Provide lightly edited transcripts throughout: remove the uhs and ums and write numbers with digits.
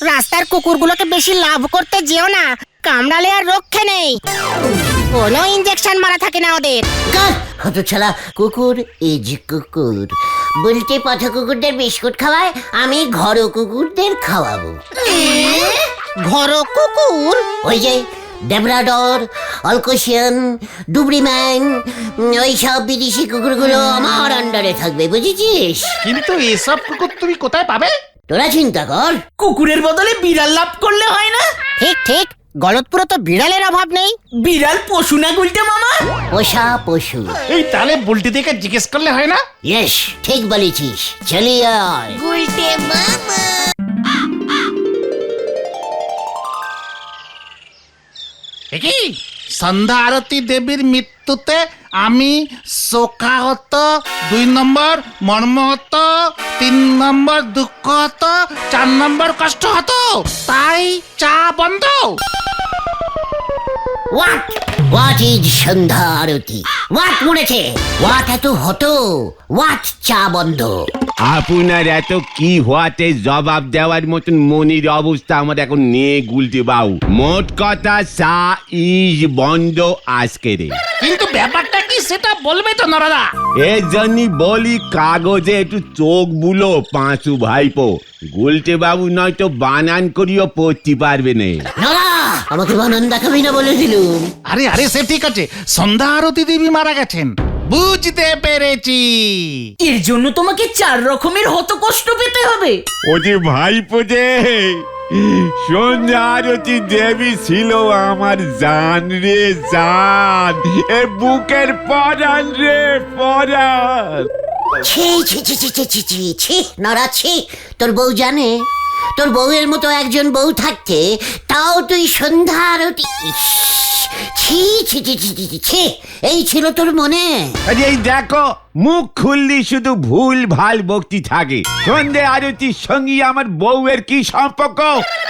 রাস্তার কুকুরগুলোকে বেশি লাভ করতে যেও না, কামড়ালে আর রক্ষে নেই। কোনো ইনজেকশন মারা থাকে না ওদের। হতছাড়া কুকুর ইজ কুকুর। বলতে পথ কুকুরদের বিস্কুট খাওয়ায়, আমি ঘর কুকুরদের খাওয়াবো। ঘর কুকুর? ওই যে ডেবরাডর, অলকোশিয়ান, ডুবরিম্যান, ওই সব বিদেশি কুকুরগুলো আমার আন্ডারে থাকবে, বুঝেছিস? কিন্তু এসব কুকুর তুমি কোথায় পাবে? তোরা চিন্তা কর। কুকুরের বদলে বিড়াল লাভ করলে হয় না? ঠিক ঠিক, গলতপুরে তো বিড়ালের অভাব নেই। বিড়াল পশু না গুলটে মামা? পোষা পশু। এই তাহলে বুলটি থেকে জিজ্ঞেস করলে হয় না? ইয়েস, ঠিক বলেছিস। চলিয়ে আয়। গুলটে মামা। কি সন্ধ্যা আরতি দেবীর মৃত্যুতে আমি শোকাহত, 2 নম্বর মর্মাহত, 3 নম্বর দুঃখ হতো, 4 নম্বর কষ্ট হতো, তাই চা বন্ধ। হোয়াট ইজ সন্ধ্যা আরতি? হোয়াট মরেছে? হোয়াট এত হতো? হোয়াট চা বন্ধ? আপনার এত কি হওয়াতে জবাব দেওয়ার মতন মনির অবস্থা আমার এখন নেই গুলটি বাবু। মোট কথা চা ইজ বন্ধ আজকে রে। কিন্তু ব্যাপারটা কি সেটা বলবে তো নরদা? এর জন্যই বলি কাগজে একটু চোখ বুলো পাঁচু ভাইপো। গুলটে বাবু নয়তো বানান করিও পড়তে পারবে না। নরা, আমাকে বানান দেখাবি না বলে দিলুম। আরে আরে সে ঠিক আছে, সন্ধ্যা আরতি দেবী মারা গেছেন, বুঝতে পেরেছি। এর জন্য তোমাকে 4 রকমের হত কষ্ট পেতে হবে। ও যে ভাইপো যে সন্ধ্যা আরতি দেবী ছিল আমার জান রে জান, এ বুকের পরান রে পরান। ছি ছি ছি ছি ছি ছি ছি ছি, নরা ছি। তোর বউ জানে? তোর বউয়ের মতো একজন বউ থাকতে তাও তুই সন্ধ্যা আরতি? ইস, ছি ছি ছি ছি ছি ছি ছি, এই ছিল তোর মনে? আরে এই দেখো, মুখ খুললি শুধু ভুল ভাল বকতি থাকে। সন্ধ্যে আরতির সঙ্গে আমার বউয়ের কি সম্পর্ক?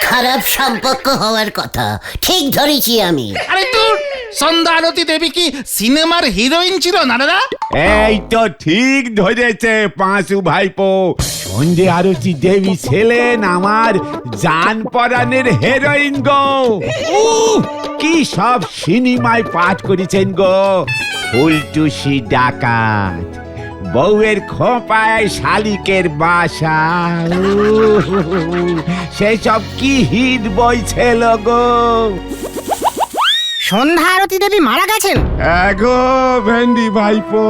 খারাপ সম্পর্ক হওয়ার কথা। ঠিক ধরেছি আমি। আরে তোর সন্ধ্যা আরতি দেবী কি সিনেমার হিরোইন ছিল নরদা? এই তো ঠিক ধরেছে পাঁচু ভাইপো। সন্ধ্যে আরতি দেবী ছিলেন আমার জান পরাণের হেরোইন গো। কি সব সিনেমায় পাঠ করেছেন গো। ফুলটুসি ডাকাত, বউয়ের খোঁপায় শালিকের বাসা, সেসব কি হিট বই ছিল গো। সন্ধ্যা আরতি দেবী মারা গেছেন? এগো ভেন্ডি ভাইপো,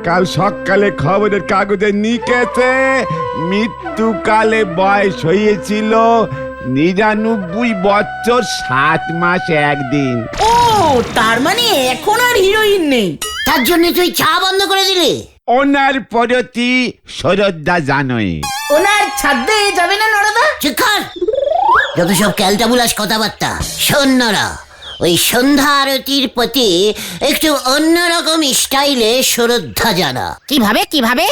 কাল সকালে খবরের কাগজে নিকেছে মৃত্যুকালে বয়স হয়েছিল 99 বছর 7 মাস 1 দিন। ও তার মানে এখন আর হিরোইন নেই। তার জন্য তুই চা বন্ধ করে দিলি? ওনার প্রতি শ্রদ্ধা জানোই। ওনার ছাদে যাবে না নরদা? চুপ কর, যত সব ক্যালটাবুলাস কথাবার্তা। শোন নরা, ওই সন্ধ্যা আরতির প্রতি একটু অন্যরকম স্টাইলে শ্রদ্ধা জানা। কিভাবে কিভাবে?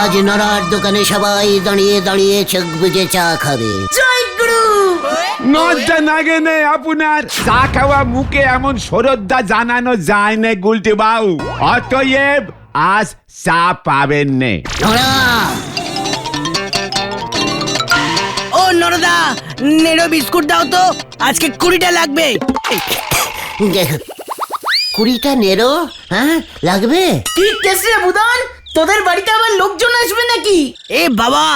আজ নরার দোকানে সবাই দাঁড়িয়ে দাঁড়িয়ে চোখ বুজে চা খাবে। জয় গুরু। নজ্জা নাগে নে আপনার? চা খাওয়া মুখে এমন শ্রদ্ধা জানানো যায় না গুলটি বাউ। অতএব আজ চা পাবেন নে। নরা, ও নরদা, নেড়ো বিস্কুট দাও তো, আজকে 20টা লাগবে। 20টা নেরো? হ্যাঁ লাগবে? ঠিক কেসে বুদন, তোদের বাড়িতে আবার লোকজন আসবে নাকি? এ বাবা,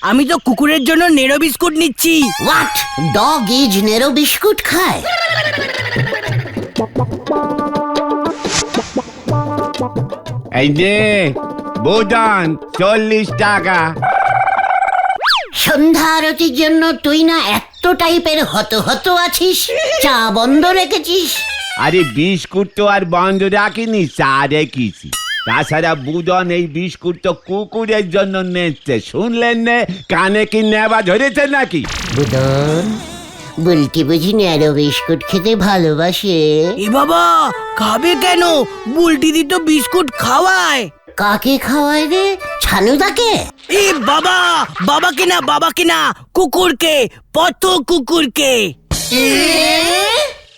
আমি তো কুকুরের জন্য নেড়ো বিস্কুট নিচ্ছি। What? Dog is narrow biscuit খায়? এই যে বোদান 40 টাকা। সন্ধ্যা আরতির জন্য তুই না এত টাইপের হত হত আছিস, চা বন্ধ রেখেছিস? আরে বিস্কুট তো আর বন্ধ রাখিনি, চা রেখেছি। তাছাড়া বুদন এই বিস্কুট তো কুকুরের জন্য নিচ্ছে, শুনলেন না? কানে কি নেবা ধরেছে নাকি? বুদন, বুলটি বুঝি নেরো বিস্কুট খেতে ভালোবাসে? এ বাবা, খাবে কেন? বুলটি দি তো বিস্কুট খাওয়ায়। কাকে খাওয়ায় রে? ছানুদাকে? এ বাবা, বাবাকে না, বাবাকে না, কুকুরকে, পথ কুকুরকে।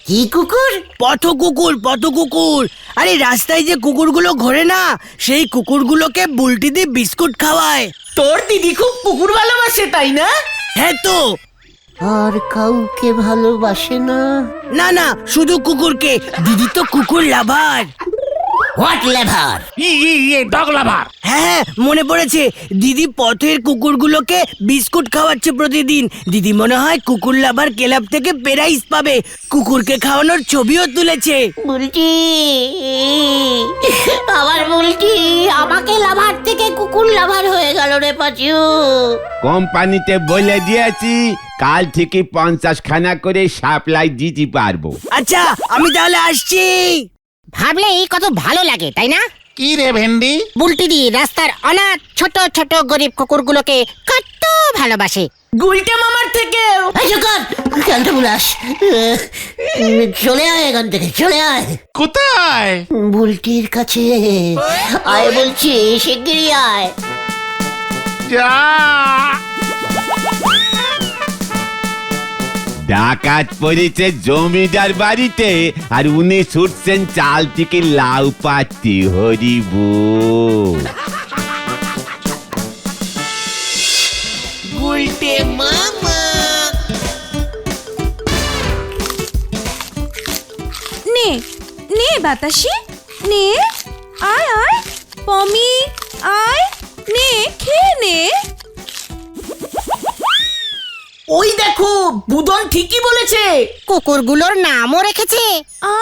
কি কুকুর? পথ কুকুর, পথ কুকুর। আরে রাস্তায় যে কুকুরগুলো ঘোরে না, সেই কুকুরগুলোকে বুলটি দিয়ে বিস্কুট খাওয়ায়। তোর দিদি খুব কুকুর ভালোবাসে, তাই না? হ্যাঁ তো, আর কাউকে ভালোবাসে না? না না, শুধু কুকুরকে। দিদি তো কুকুর lover. What lever? Dog lover. হ্যাঁ, মনে পড়েছে। দিদি পথের কুকুরগুলোকে বিস্কুট খাওয়াচ্ছে প্রতিদিন। দিদি মনে হয় কুকুর লাভার ক্লাব থেকে প্রাইজ পাবে। কুকুরকে খাওয়ানোর ছবিও তুলেছে। বুলটি, আমার বুলটি আমাকে লাভার থেকে কুকুর লাভার হয়ে গেল রে পাচু। কোম্পানিতে বলে দিয়েছি কাল থেকে 50 খানা করে সাপ্লাই দিতে পারবো। আচ্ছা, আমি তাহলে আসছি। ভাবলেই কত ভালো লাগে তাই না? কি রে ভেন্ডি? বুলটি দি রাস্তার অনাথ ছোট ছোট গরিব কুকুরগুলোকে কত ভালোবাসে। গুলটে মামার থেকেও। কেন বুলাস? চলে আয় এখান থেকে, চলে আয়। কোথায়? বুলটির কাছে আয় বলছি, শিগগিরই আয়। যা। ডাকাত পড়েছে জমিদার বাড়িতে, আর উনি ছুটছেন চাল থেকে লাউ পাতি। হরিবো গুলটে মামা। নে নে বাতাসে, নে আয় আয় পমি, আয় নে খেয়ে নে। ওই দেখো, বুদন ঠিকই বলেছে। কুকুরগুলোর নামও রেখেছে।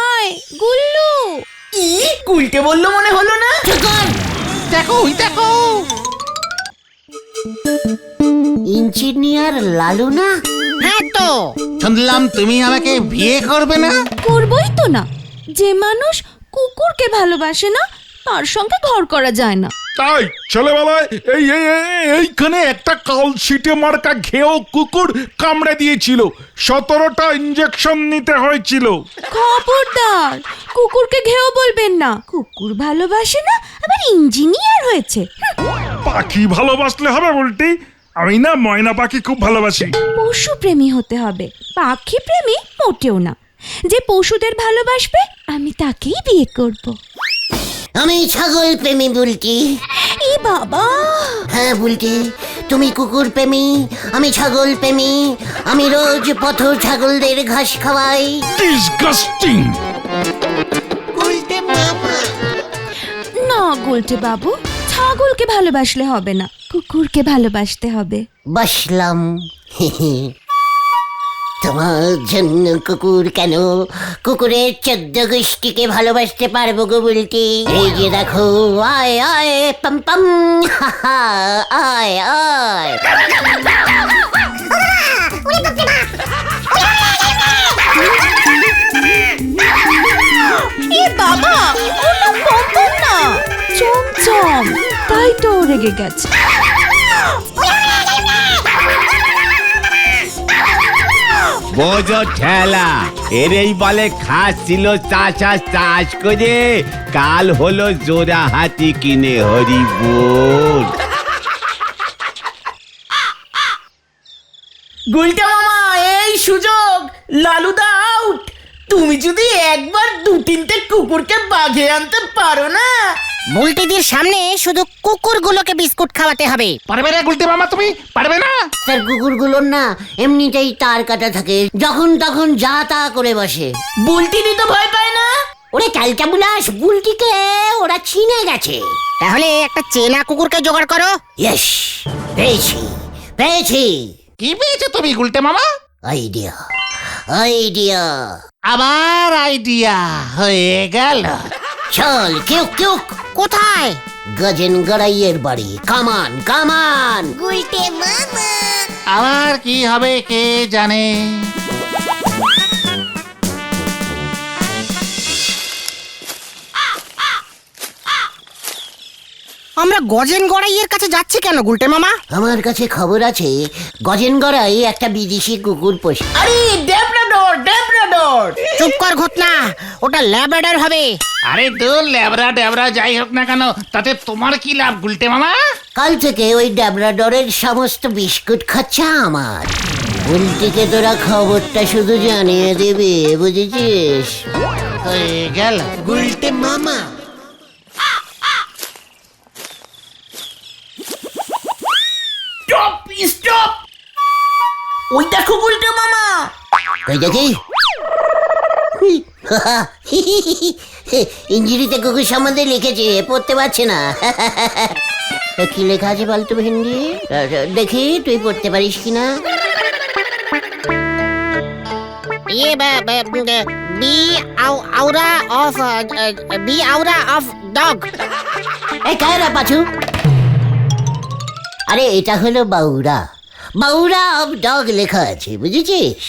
আয় গুল্লু। ই, গুলটে বললো মনে হলো না? দেখো দেখো। ইঞ্জিনিয়ার লালু না? হ্যাঁ তো। শুনলাম তুমি আমাকে বিয়ে করবে না? করবই তো না। যে মানুষ কুকুরকে ভালোবাসে না তার সঙ্গে ঘর করা যায় না। তাই ছেলেবেলায় এইখানে একটা কালশিটে মার্কা ঘেও কুকুর কামড়ে দিয়েছিল, 17টা ইঞ্জেকশন নিতে হয়েছিল। খবরদার, কুকুরকে ঘেও বলবেন না। কুকুর ভালোবাসে না, আবার ইঞ্জিনিয়ার হয়েছে। পাখি ভালোবাসলে হবে বলটি? আমি না ময়না পাখি খুব ভালোবাসি। পশু প্রেমী হতে হবে, পাখি প্রেমী মোটেও না। যে পশুদের ভালোবাসবে আমি তাকেই বিয়ে করব। আমি ছাগল প্রেমী বুলটি। এ বাবা, হ্যাঁ বুলটি, তুমি কুকুর প্রেমী, আমি ছাগল প্রেমী। আমি রোজ পথ ছাগলদের ঘাস খাওয়াই। ডিসগাস্টিং। না গুলটে বাবু, ছাগলকে ভালোবাসলে হবে না, কুকুরকে ভালোবাসতে হবে। বসলাম। তোমার জন্য কুকুর কেন, কুকুরের 14 গোষ্ঠীকে ভালোবাসতে পারবো গো বুলটি। এই যে দেখো, আয় আয় পাম পাম, হা হা, আয় আয়। এ বাবা, ওটা পম্পম না, চমচম। তাই তো ও রেগে গেছে। বোঝো ঠেলা, এরই বলে খাস ছিল চাষা চাষ করে, কাল হলো জোড়া হাতি কিনে। হরিবোল। গুলটে মামা, এই সুযোগ। লালুদা আউট। তুমি যদি একবার 2-3টে কুকুরকে বাঘে আনতে পারো না। বুলটিদির সামনে শুধু কুকুরগুলোকে বিস্কুট খাওয়াতে হবে। পারবে না গুলটে মামা? তুমি পারবে না? তার কুকুরগুলোর না এমনিতেই তার কাটা থাকে, যখন তখন যা তা করে বসে। বুলটি দিতে ভয় পায় না? ওরে ক্যালটা বুলাস, বুলটিকে ওরা চিনে গেছে। তাহলে একটা চেনা কুকুরকে জোগাড় করো। ইয়েস, পেয়েছি পেয়েছি। কি পেয়েছো তুমি গুলটে মামা? Idea idea. আবার আইডিয়া হয়ে গেল। চল কেউ কেউ। কোথায়? গজেন গড়াইয়ের বাড়ি। কামান কামান। আবার কি হবে কে জানে। আমরা গজেন গড়াইয়ের কাছে যাচ্ছি কেন গুলটে মামা? আমার কাছে খবর আছে, গজেন গড়াই একটা বিদেশি কুকুর পোষে। আরে ডেবরাডর, ডেবরাডর। চুপ কর ঘটনা, ওটা ল্যাব্রাডর হবে। আরে তো ল্যাবরা ড্যাবরা যাই হোক না কেন, তাতে তোমার কি লাভ গুলটে মামা? কাল থেকে ওই ডেবরাডরের সমস্ত বিস্কুট খাচ্ছে আমার। উল্টিকে তোরা খবরটা শুধু জানিয়ে দিবি, বুঝেছিস? হয়ে গেল। গুলটে মামা। Stop stop. ওইটা দেখো গুলটে মামা। কই দেখি ইঞ্জিরিতে কুকুর সম্বন্ধে লিখেছে, পড়তে পারছে না। কি লেখা আছে বলতো ভেন্ডি? দেখি তুই পড়তে পারিস কিনা। ये बी aura of dog. এই কায়রা পাছু, আরে এটা হলো বাউরা, বাউরা অফ ডগ লেখা আছে, বুঝেছিস?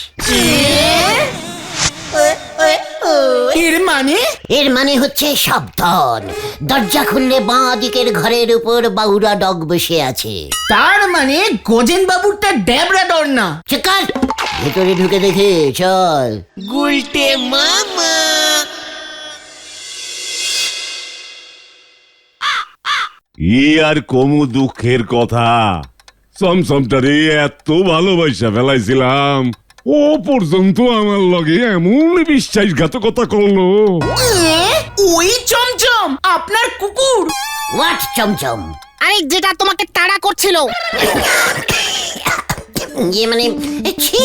এর মানে? এর মানে হচ্ছে সাবধান, দরজা খুললে বাঁ দিকের ঘরের উপর বাউরা ডগ বসে আছে। তার মানে গজেন বাবুরটা ড্যাবরাডর না। চেকার, ভেতরে ঢুকে দেখে চল। গুলটে মামা। ই আর কমু দুঃখের কথা, চমচমটারে এত ভালোবাসা ফেলাইছিলাম, ও পর্যন্ত আমার লগে এমন বিশ্বাসঘাতকতা করলো। ওই চমচম আপনার কুকুর? হোয়াট চমচম? আরে যেটা তোমাকে তাড়া করছিল। ইয়ে মানে ছি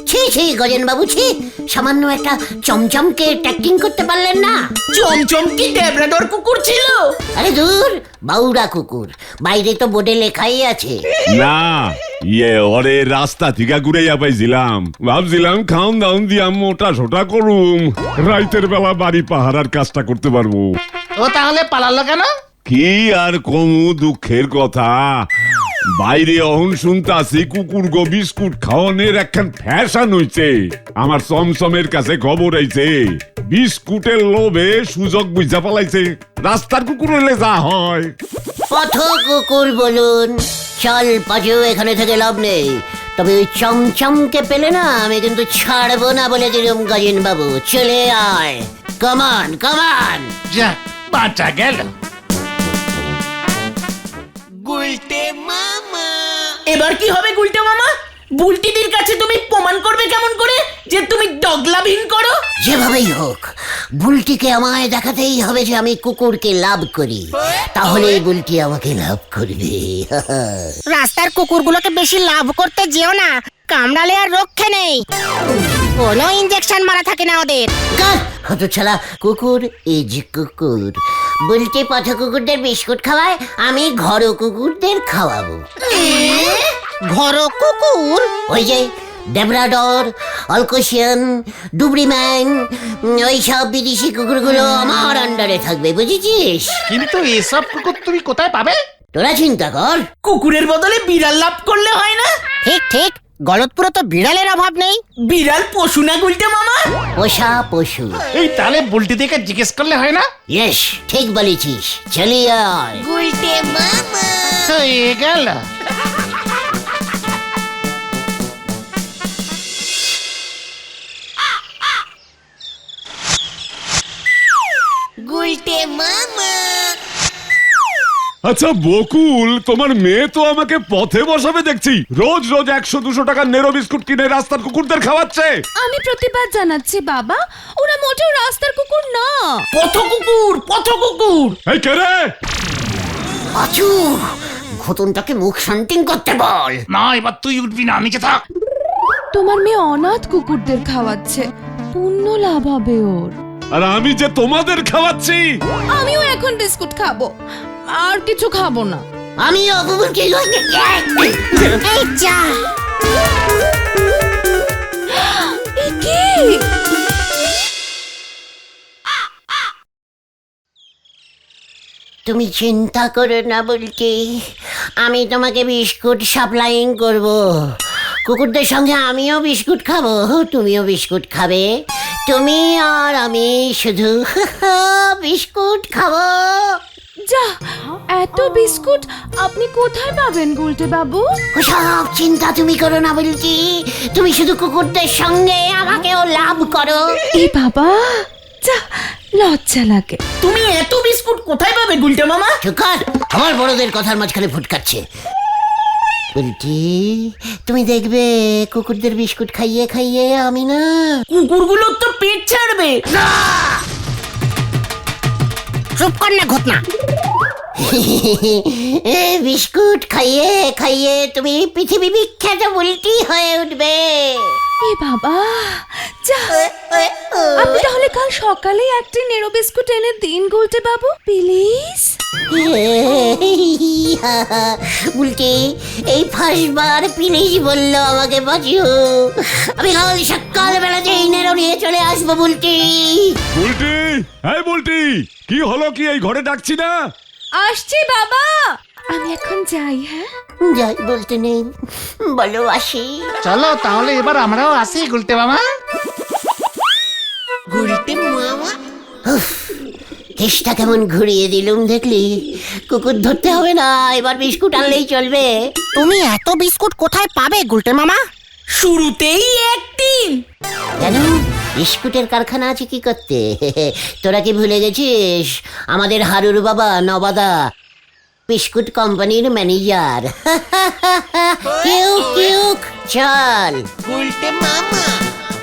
ছি ছি গজেন বাবু, ছি, সামান্য একটা চমচমকে ট্যাক্টিং করতে পারলেন না? চমচম কি ড্যাবরাডর কুকুর ছিল? আরে দূর, বাউরা কুকুর, বাইরে তো বোর্ডে লেখাই আছে। না, ওরে রাস্তা থেকে ঘুরাইয়া পাইছিলাম, ভাবছিলাম খাওন দাউন দিয়া মোটা সোটা করুম, রাইতের বেলা বাড়ি পাহারার কাজটা করতে পারবো। ও তাহলে পালালো কেন? কি আর কমু দুঃখের কথা, বাইরে অহন শুনতাছি কুকুর গো বিস্কুট খাওয়ানোর একখান ফ্যাশন হইছে। আমার চমচমের কাছে খবর আইছে, বিস্কুটের লোভে সুযোগ বুঝা পালাইছে। রাস্তার কুকুর হইলে যা হয়। পথ কুকুর বলুন, চল পাজু, এখানে থেকে লাভ নেই। তবে ওই চমচমকে পেলে না আমি কিন্তু ছাড়বো না বলে দিলাম গজেন বাবু। চলে আয়, কমান কমান। যাক, বাঁচা গেল। গুলটে মামা। এবার কি হবে গুলটে মামা? বুলটিদির কাছে তুমি প্রমাণ করবে কেমন করে যে তুমি ডগ লাভিং করো? যেভাবেই হোক বুলটিকে আমায় দেখাতেই হবে যে আমি কুকুরকে লাভ করি, তাহলে বুলটি আমাকে লাভ করবে। রাস্তার কুকুরগুলোকে বেশি লাভ করতে যেও না, কামড়ালে আর রক্ষে নেই। কোনো ইনজেকশন মারা থাকে না ওদের। হতছাড়া কুকুর ইজ কুকুর। বুলটি পথ কুকুরদের বিস্কুট খাওয়ায়, আমি ঘর কুকুরদের খাওয়াবো। ঘর কুকুর? ওই যে ডেবরাডর, অলকোশিয়ান, ডুবরিম্যান, ওই সব বিদেশি কুকুরগুলো আমার আন্ডারে থাকবে, বুঝেছিস? কিন্তু এসব কুকুর তুমি কোথায় পাবে? তোরা চিন্তা কর। কুকুরের বদলে বিড়াল লাভ করলে হয় না? ঠিক ঠিক, গলতপুরে তো বিড়ালের অভাব নেই। বিড়াল পশু না গুলটে মামা? পোষা পশু। এই তাহলে বুলটি থেকে জিজ্ঞেস করলে হয় না? ইয়েস, ঠিক বলেছিস, চলিয়ে আয়। গুলটে মামা। হয়ে গেল। গুলটে মামা। আচ্ছা বকুল, তোমার মেয়ে তো আমাকে পথে বসাবে দেখছি, রোজ রোজ 100-200 টাকার নেরো বিস্কুট কিনে রাস্তার কুকুরদের খাওয়াচ্ছে। আমি প্রতিবাদ জানাচ্ছি বাবা, ওরা মোটেও রাস্তার কুকুর না। পথ কুকুর, পথ কুকুর। এই কে রে? পাচু, ঘটনটাকে মুখ শান্তিং করতে বল। না, এবার তুই উঠবি না, নিচে থাক। তোমার মেয়ে অনাথ কুকুরদের খাওয়াচ্ছে, পুণ্য লাভ হবে ওর। আর আমি যে তোমাদের খাওয়াচ্ছি। আমিও এখন বিস্কুট খাবো, আর কিছু খাবো না। আমিও কুকুরকে এই যা, এ কি? তুমি চিন্তা করো না বলছি, আমি তোমাকে বিস্কুট সাপ্লাইং করব। কুকুরদের সঙ্গে আমিও বিস্কুট খাবো, তুমিও বিস্কুট খাবে, তুমি আর আমি শুধু বিস্কুট খাবো। যা, এত বিস্কুট আপনি কোথায় পাবেন গুলটে বাবু? সব চিন্তা তুমি করো না বলছি, তুমি শুধু কুকুরদের সঙ্গে আমাকেও লাভ করো। এ বাবা, যা, লজ্জা লাগে। তুমি এত বিস্কুট কোথায় পাবে গুলটে মামা? চুকার, আমার বড়দের কথার মাঝখানে ফুটকাচ্ছে। বলছি, তুমি দেখবে কুকুরদের বিস্কুট খাইয়ে খাইয়ে আমি না কুকুরগুলোর তো পেট ছাড়বে। চুপ কর না ঘটনা। বিস্কুট খাইয়ে খাইয়ে তুমি পৃথিবী বিখ্যাত বুলটি হয়ে উঠবে। এ বাবা, যা আপনি তাহলে কাল সকালে একটি নেড়ো বিস্কুট এনে দিন গুলটে বাবু, প্লিজ। বুলটি এই ফার্স্টবার প্লিজ বললো আমাকে বাঁচিও। আমি কাল সকাল বেলাতেই নেড়ো নিয়ে চলে আসবো বুলটি। বুলটি, এই বুলটি, কি হলো কি এই ঘরে ডাকছি না? আসছি বাবা, আমি এখন যাই। হ্যাঁ, যাই বলতে নেই, বলো আসি। চলো তাহলে এবার আমরাও আসি গুলটে মামা। কেসটা কেমন ঘুরিয়ে দিলুম দেখলি? কুকুর ধরতে হবে না, এবার বিস্কুট আনলেই চলবে। তুমি এত বিস্কুট কোথায় পাবে গুলটে মামা? শুরুতেই একদিন কেন, বিস্কুটের কারখানা আছে কি করতে? তোরা কি ভুলে গেছিস আমাদের হারুর বাবা নবাদা বিস্কুট কোম্পানির ম্যানেজার? কিউক কিউক, চল।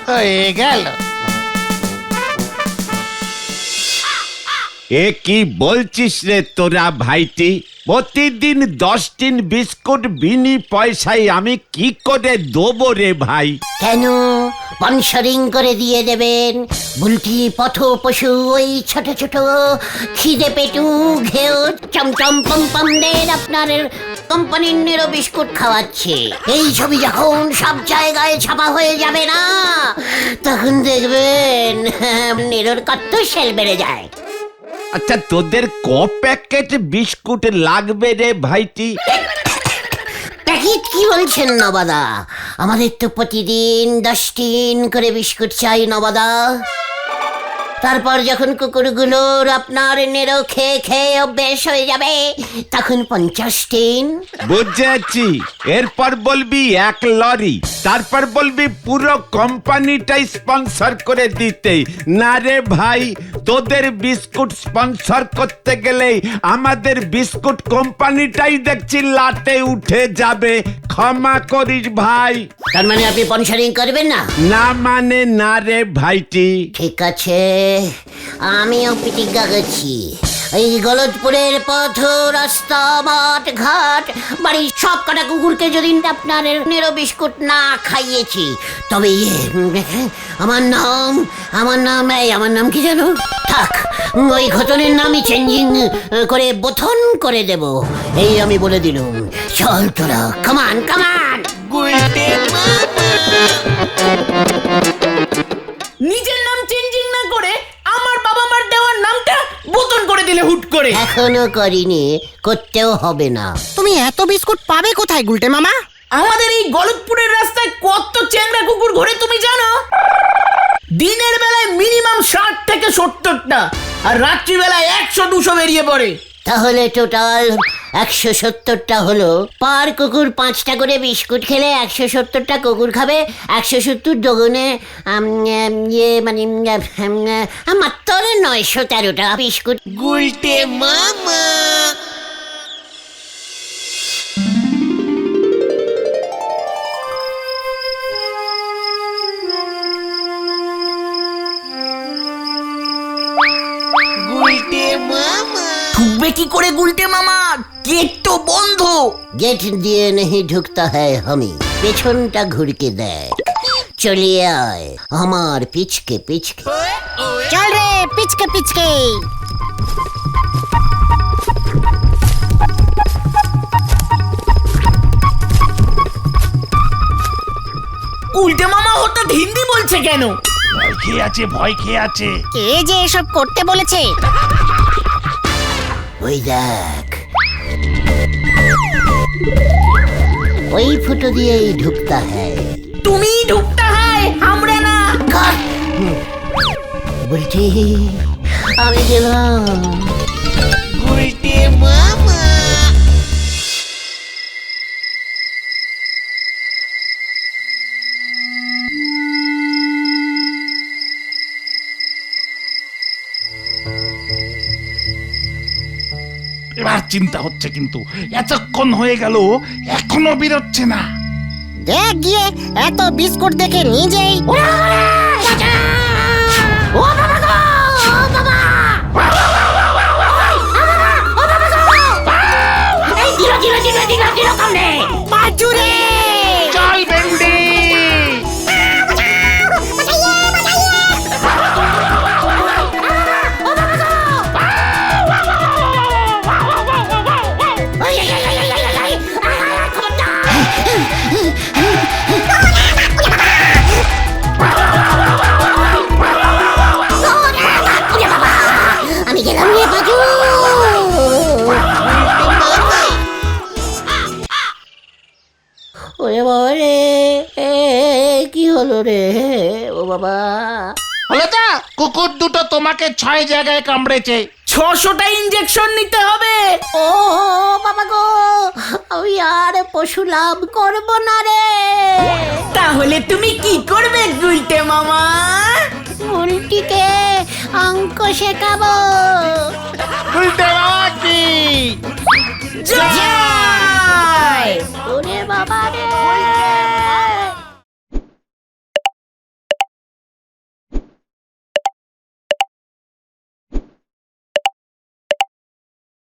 হয়ে গেল। এ কি বলছিস রে তোরা ভাইটি? প্রতিদিন 10 টিন বিস্কুট বিনি পয়সায় আমি কি করে দেবো রে ভাই? কেন, স্পন্সরিং করে দিয়ে দেবেন। বুলটি পথ পশু ওই ছোট ছোট খিদে পেটু ঘেউ চমচম পমপমদের আপনার কোম্পানির নেড়ো বিস্কুট খাওয়াচ্ছে। এই ছবি যখন সব জায়গায় ছাপা হয়ে যাবে না, তখন দেখবেন নেড়োর কত সেল বেড়ে যায়। আচ্ছা, তোদের ক প্যাকেট বিস্কুট লাগবে রে ভাইটি? প্যাকেট কি বলছেন নবাদা? আমাদের তো প্রতিদিন 10 টিন করে বিস্কুট চাই নবাদা। তারপর যখন কুকুরগুলোর আপনার নেড়ো খেয়ে খেয়ে অভ্যেস হয়ে যাবে, তখন 50 টিন। বুঝেছি। এরপর বলবি 1 লরি, তারপর বলবি পুরো কোম্পানিটাই স্পন্সর করে দিতে। না রে ভাই, তোদের বিস্কুট স্পন্সর করতে গেলে আমাদের বিস্কুট কোম্পানিটাই দেখছি লাটে উঠে যাবে। ক্ষমা করিস ভাই। তার মানে আপনি স্পন্সরিং করবেন না? না মানে না রে ভাইটি। ঠিক আছে, আমিও প্রতিজ্ঞা করছি। এই গলতপুরের পথ রাস্তা মাঠ ঘাট বাড়ির সব কটা কুকুরকে যদি আপনার নেড়ো বিস্কুট না খাইয়েছি, তবে আমার নাম কি জানো? থাক, ওই ঘটনের নামই চেঞ্জিং করে বোথন করে দেব, এই আমি বলে দিলুম। চল তোরা, কামান কামান। নিজের নাম চেঞ্জিং না করে আমার বাবা মার দেওয়ার নামটা বোতন করে দিলে হুট করে। এখনো করিনি, করতেও হবে না। তুমি এত বিস্কুট পাবে কোথায় গুলটে মামা? আমাদের এই গলতপুরের রাস্তায় কত চ্যাংড়া কুকুর ঘোরে তুমি জানো? দিনের বেলায় মিনিমাম 60 থেকে 70টা, আর রাত্রিবেলায় 100-200 বেরিয়ে পড়ে। তাহলে টোটাল 170টা হলো। পার কুকুর 5টা করে বিস্কুট খেলে 170টা কুকুর খাবে। 170 দুগুণে মানে মাত্র 913টা বিস্কুট। গুলটে মামা। ঢুকবে কি করে গুলটে মামা? গেট তো বন্ধ। गेट দিয়ে नहीं ঢুকতা হ্যায় হামি, পেছনটা ঘুরকে দেখ। চলিয়ে আয় আমার পিছকে পিছকে। চল রে পিচকে পিচকে। গুলটে মামা হঠাৎ হিন্দি বলছে কেন? ভয় খেয়ে আছে, ভয় খেয়ে আছে। কে যে এসব করতে বলেছে? ওই দেখ, ওই ফুটো দিয়েই ঢুকতা হ্যায়। তুমি ঢুকতা হ্যায়, আমরা না। বলছি আমি গেলাম। গুলটে মামা। এবার চিন্তা হচ্ছে, কিন্তু এতক্ষণ হয়ে গেল এখনো বেরোচ্ছে না। দেখ গিয়ে, এত বিস্কুট দেখে নিজেই হলো রে ও বাবা? হলো তো কুকুর দুটো তোমাকে 6 জায়গায় কামড়েছে। 600টা ইঞ্জেকশন নিতে হবে। ও বাবা গো, আমি আর পশু লাভ করব না রে। তাহলে তুমি কি করবে গুলটে মামা? উল্টিকে অঙ্ক শেখাবো। উল্টে বাবা কি জয়! ওরে বাবা রে।